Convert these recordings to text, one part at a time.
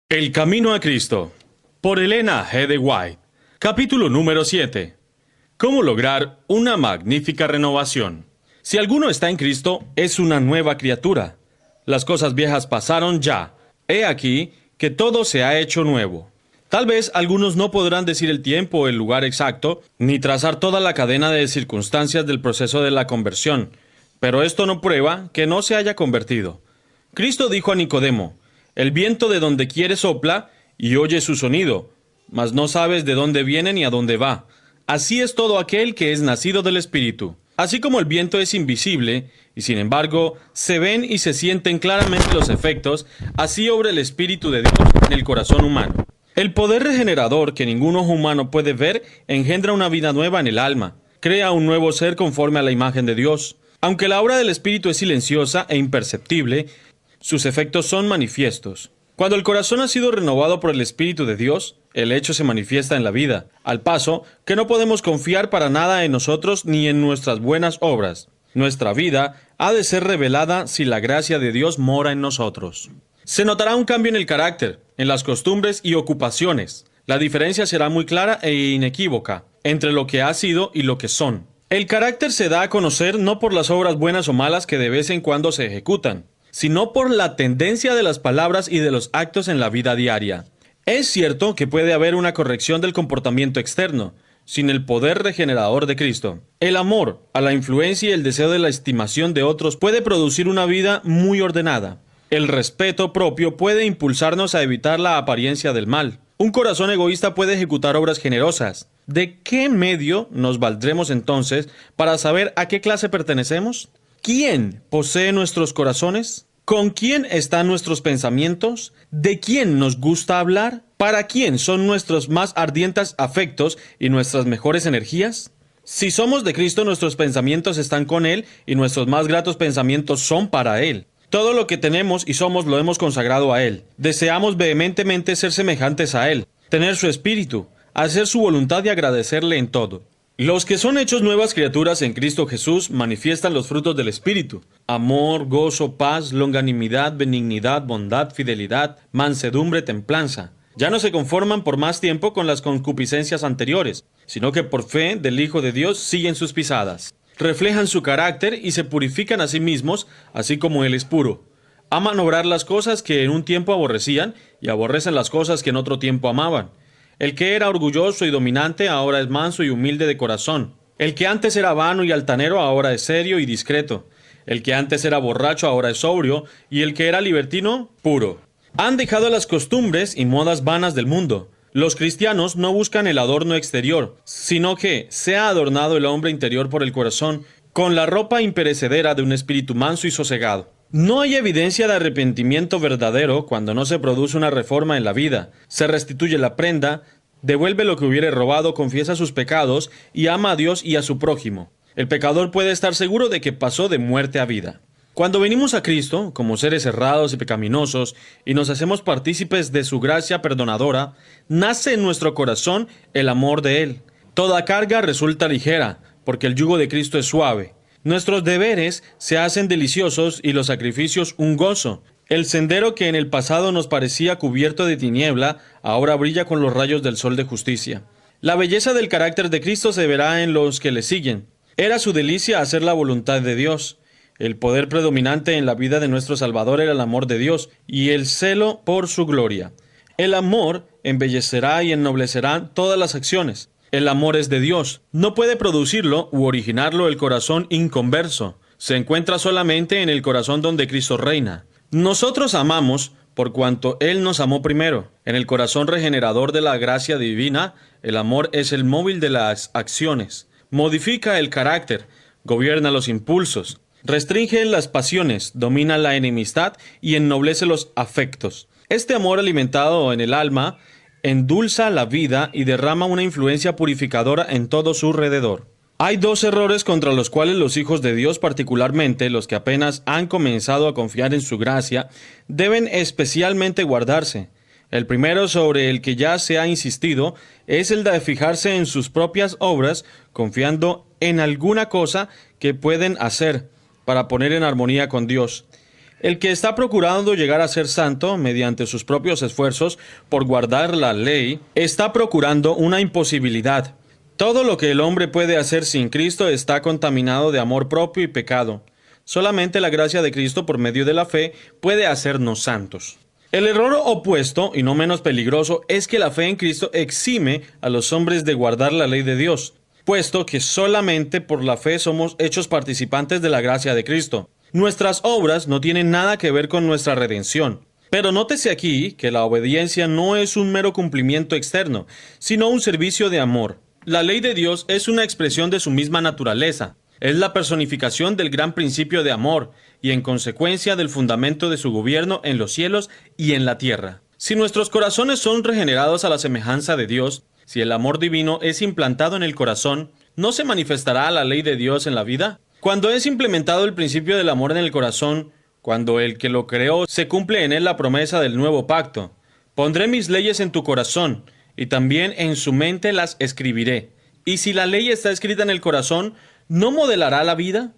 El camino a Cristo, por Elena G. de White. Capítulo número 7. ¿Cómo lograr una magnífica renovación? Si alguno está en Cristo, es una nueva criatura. Las cosas viejas pasaron ya. He aquí que todo se ha hecho nuevo. Tal vez algunos no podrán decir el tiempo o el lugar exacto, ni trazar toda la cadena de circunstancias del proceso de la conversión, pero esto no prueba que no se haya convertido. Cristo dijo a Nicodemo: el viento de donde quiere sopla, y oye su sonido, mas no sabes de dónde viene ni a dónde va. Así es todo aquel que es nacido del Espíritu. Así como el viento es invisible, y sin embargo se ven y se sienten claramente los efectos, así obra el Espíritu de Dios en el corazón humano. El poder regenerador que ningún ojo humano puede ver engendra una vida nueva en el alma, crea un nuevo ser conforme a la imagen de Dios. Aunque la obra del Espíritu es silenciosa e imperceptible, sus efectos son manifiestos. Cuando el corazón ha sido renovado por el Espíritu de Dios, el hecho se manifiesta en la vida, al paso que no podemos confiar para nada en nosotros ni en nuestras buenas obras. Nuestra vida ha de ser revelada si la gracia de Dios mora en nosotros. Se notará un cambio en el carácter, en las costumbres y ocupaciones. La diferencia será muy clara e inequívoca entre lo que ha sido y lo que son. El carácter se da a conocer no por las obras buenas o malas que de vez en cuando se ejecutan, sino por la tendencia de las palabras y de los actos en la vida diaria. Es cierto que puede haber una corrección del comportamiento externo, sin el poder regenerador de Cristo. El amor a la influencia y el deseo de la estimación de otros puede producir una vida muy ordenada. El respeto propio puede impulsarnos a evitar la apariencia del mal. Un corazón egoísta puede ejecutar obras generosas. ¿De qué medio nos valdremos entonces para saber a qué clase pertenecemos? ¿Quién posee nuestros corazones? ¿Con quién están nuestros pensamientos? ¿De quién nos gusta hablar? ¿Para quién son nuestros más ardientes afectos y nuestras mejores energías? Si somos de Cristo, nuestros pensamientos están con Él y nuestros más gratos pensamientos son para Él. Todo lo que tenemos y somos lo hemos consagrado a Él. Deseamos vehementemente ser semejantes a Él, tener su espíritu, hacer su voluntad y agradecerle en todo. Los que son hechos nuevas criaturas en Cristo Jesús manifiestan los frutos del Espíritu: amor, gozo, paz, longanimidad, benignidad, bondad, fidelidad, mansedumbre, templanza. Ya no se conforman por más tiempo con las concupiscencias anteriores, sino que por fe del Hijo de Dios siguen sus pisadas. Reflejan su carácter y se purifican a sí mismos, así como Él es puro. Aman obrar las cosas que en un tiempo aborrecían y aborrecen las cosas que en otro tiempo amaban. El que era orgulloso y dominante ahora es manso y humilde de corazón. El que antes era vano y altanero ahora es serio y discreto. El que antes era borracho ahora es sobrio, y el que era libertino, puro. Han dejado las costumbres y modas vanas del mundo. Los cristianos no buscan el adorno exterior, sino que sea adornado el hombre interior por el corazón, con la ropa imperecedera de un espíritu manso y sosegado. No hay evidencia de arrepentimiento verdadero cuando no se produce una reforma en la vida. Se restituye la prenda, devuelve lo que hubiere robado, confiesa sus pecados y ama a Dios y a su prójimo. El pecador puede estar seguro de que pasó de muerte a vida. Cuando venimos a Cristo, como seres errados y pecaminosos, y nos hacemos partícipes de su gracia perdonadora, nace en nuestro corazón el amor de Él. Toda carga resulta ligera, porque el yugo de Cristo es suave. Nuestros deberes se hacen deliciosos y los sacrificios un gozo. El sendero que en el pasado nos parecía cubierto de tiniebla, ahora brilla con los rayos del sol de justicia. La belleza del carácter de Cristo se verá en los que le siguen. Era su delicia hacer la voluntad de Dios. El poder predominante en la vida de nuestro Salvador era el amor de Dios y el celo por su gloria. El amor embellecerá y ennoblecerá todas las acciones. El amor es de Dios. No puede producirlo u originarlo el corazón inconverso. Se encuentra solamente en el corazón donde Cristo reina. Nosotros amamos por cuanto Él nos amó primero. En el corazón regenerador de la gracia divina, el amor es el móvil de las acciones. Modifica el carácter, gobierna los impulsos, restringe las pasiones, domina la enemistad y ennoblece los afectos. Este amor alimentado en el alma endulza la vida y derrama una influencia purificadora en todo su alrededor. Hay dos errores contra los cuales los hijos de Dios, particularmente los que apenas han comenzado a confiar en su gracia, deben especialmente guardarse. El primero, sobre el que ya se ha insistido, es el de fijarse en sus propias obras, confiando en alguna cosa que pueden hacer para poner en armonía con Dios. El que está procurando llegar a ser santo mediante sus propios esfuerzos por guardar la ley, está procurando una imposibilidad. Todo lo que el hombre puede hacer sin Cristo está contaminado de amor propio y pecado. Solamente la gracia de Cristo por medio de la fe puede hacernos santos. El error opuesto, y no menos peligroso, es que la fe en Cristo exime a los hombres de guardar la ley de Dios, puesto que solamente por la fe somos hechos participantes de la gracia de Cristo. Nuestras obras no tienen nada que ver con nuestra redención. Pero nótese aquí que la obediencia no es un mero cumplimiento externo, sino un servicio de amor. La ley de Dios es una expresión de su misma naturaleza. Es la personificación del gran principio de amor y en consecuencia del fundamento de su gobierno en los cielos y en la tierra. Si nuestros corazones son regenerados a la semejanza de Dios, si el amor divino es implantado en el corazón, ¿no se manifestará la ley de Dios en la vida? Cuando es implementado el principio del amor en el corazón, cuando el que lo creó se cumple en él la promesa del nuevo pacto, pondré mis leyes en tu corazón y también en su mente las escribiré. Y si la ley está escrita en el corazón, ¿no modelará la vida?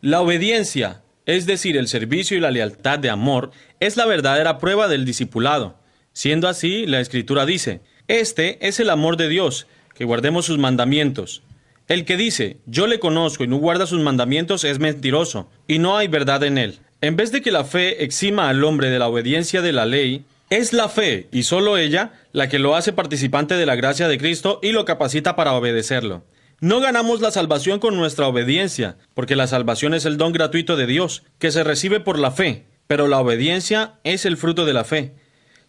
La obediencia, es decir, el servicio y la lealtad de amor, es la verdadera prueba del discipulado. Siendo así, la Escritura dice, este es el amor de Dios, que guardemos sus mandamientos. El que dice, yo le conozco y no guarda sus mandamientos es mentiroso, y no hay verdad en él. En vez de que la fe exima al hombre de la obediencia de la ley, es la fe, y solo ella, la que lo hace participante de la gracia de Cristo y lo capacita para obedecerlo. No ganamos la salvación con nuestra obediencia, porque la salvación es el don gratuito de Dios, que se recibe por la fe, pero la obediencia es el fruto de la fe.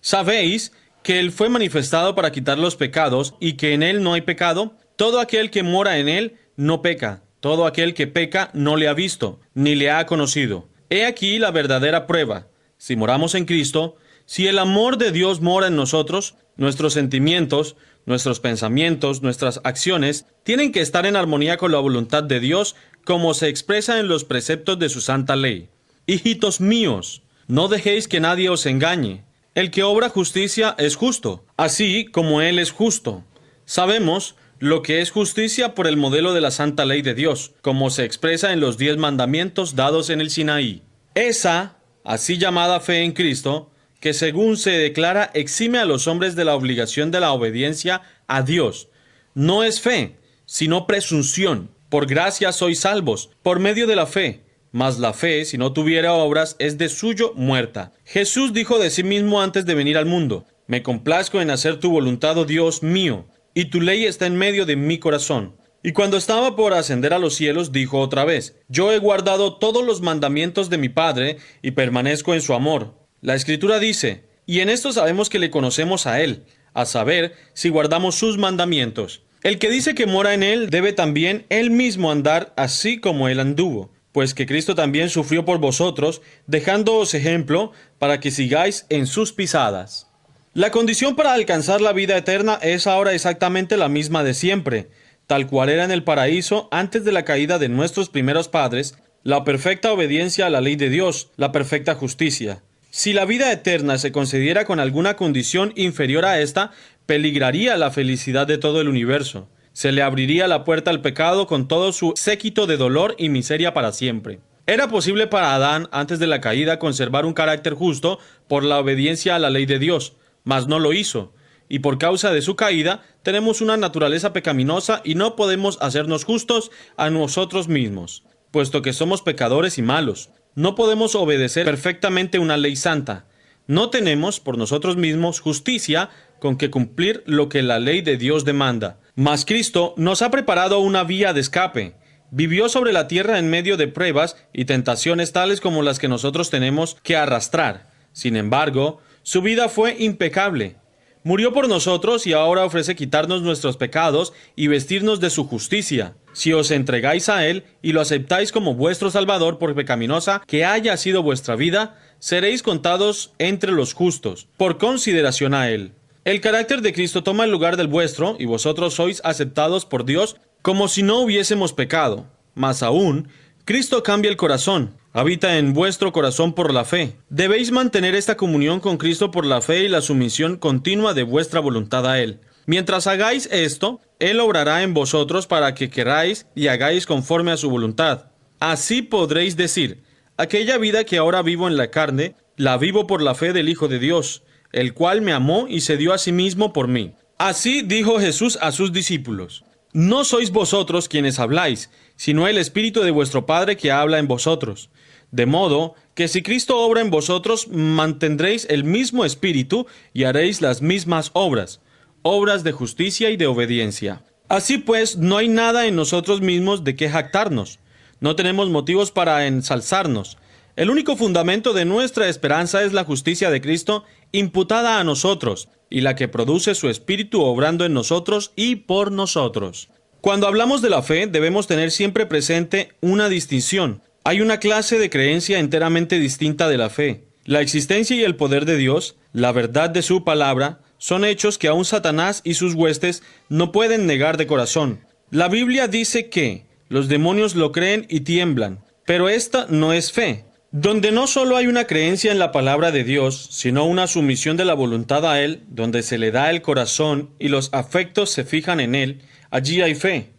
¿Sabéis que Él fue manifestado para quitar los pecados y que en Él no hay pecado? Todo aquel que mora en Él no peca. Todo aquel que peca no le ha visto, ni le ha conocido. He aquí la verdadera prueba. Si moramos en Cristo, si el amor de Dios mora en nosotros, nuestros sentimientos, nuestros pensamientos, nuestras acciones, tienen que estar en armonía con la voluntad de Dios, como se expresa en los preceptos de su santa ley. Hijitos míos, no dejéis que nadie os engañe. El que obra justicia es justo, así como Él es justo. Sabemos lo que es justicia por el modelo de la santa ley de Dios, como se expresa en los 10 mandamientos dados en el Sinaí. Esa, así llamada fe en Cristo, que según se declara exime a los hombres de la obligación de la obediencia a Dios, no es fe, sino presunción. Por gracia sois salvos, por medio de la fe. Mas la fe, si no tuviera obras, es de suyo muerta. Jesús dijo de sí mismo antes de venir al mundo, me complazco en hacer tu voluntad, oh Dios mío, y tu ley está en medio de mi corazón. Y cuando estaba por ascender a los cielos, dijo otra vez, yo he guardado todos los mandamientos de mi Padre, y permanezco en su amor. La Escritura dice, y en esto sabemos que le conocemos a Él, a saber, si guardamos sus mandamientos. El que dice que mora en Él, debe también Él mismo andar así como Él anduvo, pues que Cristo también sufrió por vosotros, dejándoos ejemplo para que sigáis en sus pisadas. La condición para alcanzar la vida eterna es ahora exactamente la misma de siempre, tal cual era en el paraíso antes de la caída de nuestros primeros padres, la perfecta obediencia a la ley de Dios, la perfecta justicia. Si la vida eterna se concediera con alguna condición inferior a esta, peligraría la felicidad de todo el universo. Se le abriría la puerta al pecado con todo su séquito de dolor y miseria para siempre. Era posible para Adán, antes de la caída, conservar un carácter justo por la obediencia a la ley de Dios, mas no lo hizo, y por causa de su caída, tenemos una naturaleza pecaminosa y no podemos hacernos justos a nosotros mismos, puesto que somos pecadores y malos. No podemos obedecer perfectamente una ley santa. No tenemos, por nosotros mismos, justicia con que cumplir lo que la ley de Dios demanda. Mas Cristo nos ha preparado una vía de escape. Vivió sobre la tierra en medio de pruebas y tentaciones tales como las que nosotros tenemos que arrastrar. Sin embargo, su vida fue impecable. Murió por nosotros y ahora ofrece quitarnos nuestros pecados y vestirnos de su justicia. Si os entregáis a Él y lo aceptáis como vuestro Salvador, por pecaminosa que haya sido vuestra vida, seréis contados entre los justos, por consideración a Él. El carácter de Cristo toma el lugar del vuestro, y vosotros sois aceptados por Dios como si no hubiésemos pecado. Más aún, Cristo cambia el corazón, habita en vuestro corazón por la fe. Debéis mantener esta comunión con Cristo por la fe y la sumisión continua de vuestra voluntad a Él. Mientras hagáis esto, Él obrará en vosotros para que queráis y hagáis conforme a su voluntad. Así podréis decir, Aquella vida que ahora vivo en la carne, la vivo por la fe del Hijo de Dios, el cual me amó y se dio a sí mismo por mí. Así dijo Jesús a sus discípulos: No sois vosotros quienes habláis, sino el Espíritu de vuestro Padre que habla en vosotros. De modo que si Cristo obra en vosotros, mantendréis el mismo espíritu y haréis las mismas obras, obras de justicia y de obediencia. Así pues, no hay nada en nosotros mismos de qué jactarnos. No tenemos motivos para ensalzarnos. El único fundamento de nuestra esperanza es la justicia de Cristo imputada a nosotros, y la que produce su Espíritu obrando en nosotros y por nosotros. Cuando hablamos de la fe, debemos tener siempre presente una distinción. Hay una clase de creencia enteramente distinta de la fe. La existencia y el poder de Dios, la verdad de su palabra, son hechos que aún Satanás y sus huestes no pueden negar de corazón. La Biblia dice que los demonios lo creen y tiemblan, pero esta no es fe. Donde no solo hay una creencia en la palabra de Dios, sino una sumisión de la voluntad a Él, donde se le da el corazón y los afectos se fijan en Él, allí hay fe.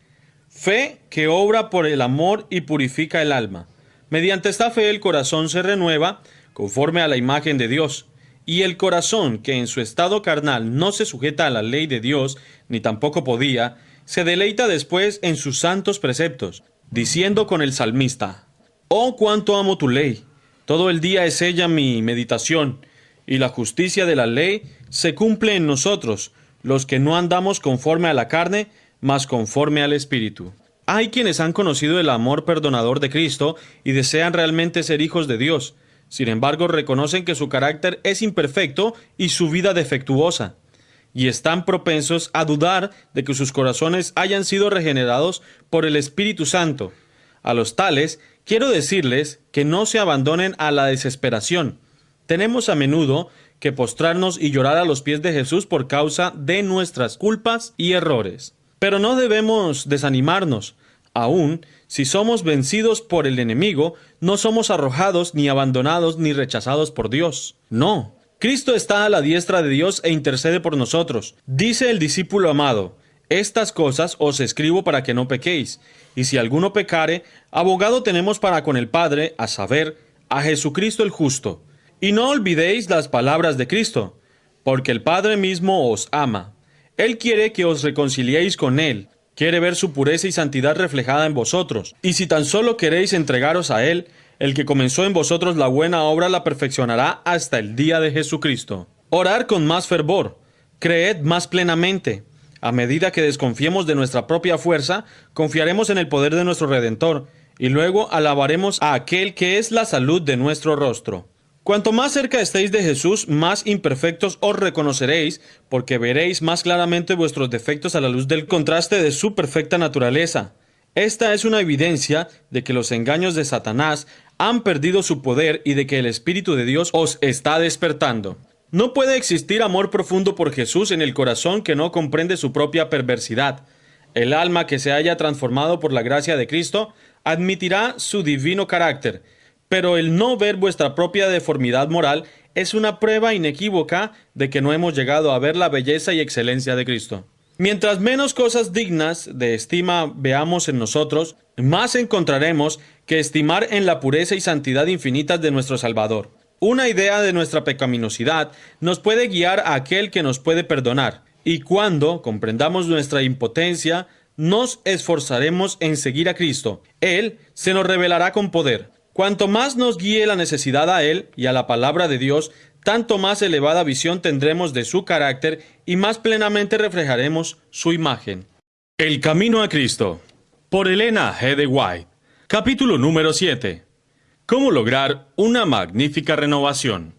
Fe que obra por el amor y purifica el alma. Mediante esta fe el corazón se renueva conforme a la imagen de Dios, y el corazón, que en su estado carnal no se sujeta a la ley de Dios, ni tampoco podía, se deleita después en sus santos preceptos, diciendo con el salmista: Oh, cuánto amo tu ley, todo el día es ella mi meditación, y la justicia de la ley se cumple en nosotros, los que no andamos conforme a la carne, mas conforme al Espíritu. Hay quienes han conocido el amor perdonador de Cristo y desean realmente ser hijos de Dios. Sin embargo, reconocen que su carácter es imperfecto y su vida defectuosa, y están propensos a dudar de que sus corazones hayan sido regenerados por el Espíritu Santo. A los tales, quiero decirles que no se abandonen a la desesperación. Tenemos a menudo que postrarnos y llorar a los pies de Jesús por causa de nuestras culpas y errores. Pero no debemos desanimarnos. Aún si somos vencidos por el enemigo, no somos arrojados, ni abandonados, ni rechazados por Dios. No. Cristo está a la diestra de Dios e intercede por nosotros. Dice el discípulo amado: Estas cosas os escribo para que no pequéis. Y si alguno pecare, abogado tenemos para con el Padre, a saber, a Jesucristo el justo. Y no olvidéis las palabras de Cristo, porque el Padre mismo os ama. Él quiere que os reconciliéis con Él. Quiere ver su pureza y santidad reflejada en vosotros. Y si tan solo queréis entregaros a Él, el que comenzó en vosotros la buena obra la perfeccionará hasta el día de Jesucristo. Orar con más fervor. Creed más plenamente. A medida que desconfiemos de nuestra propia fuerza, confiaremos en el poder de nuestro Redentor, y luego alabaremos a aquel que es la salud de nuestro rostro. Cuanto más cerca estéis de Jesús, más imperfectos os reconoceréis, porque veréis más claramente vuestros defectos a la luz del contraste de su perfecta naturaleza. Esta es una evidencia de que los engaños de Satanás han perdido su poder y de que el Espíritu de Dios os está despertando. No puede existir amor profundo por Jesús en el corazón que no comprende su propia perversidad. El alma que se haya transformado por la gracia de Cristo admitirá su divino carácter, pero el no ver vuestra propia deformidad moral es una prueba inequívoca de que no hemos llegado a ver la belleza y excelencia de Cristo. Mientras menos cosas dignas de estima veamos en nosotros, más encontraremos que estimar en la pureza y santidad infinitas de nuestro Salvador. Una idea de nuestra pecaminosidad nos puede guiar a aquel que nos puede perdonar, y cuando comprendamos nuestra impotencia, nos esforzaremos en seguir a Cristo. Él se nos revelará con poder. Cuanto más nos guíe la necesidad a Él y a la palabra de Dios, tanto más elevada visión tendremos de su carácter y más plenamente reflejaremos su imagen. El camino a Cristo, por Elena G. de White. Capítulo número 7. ¿Cómo lograr una magnífica renovación?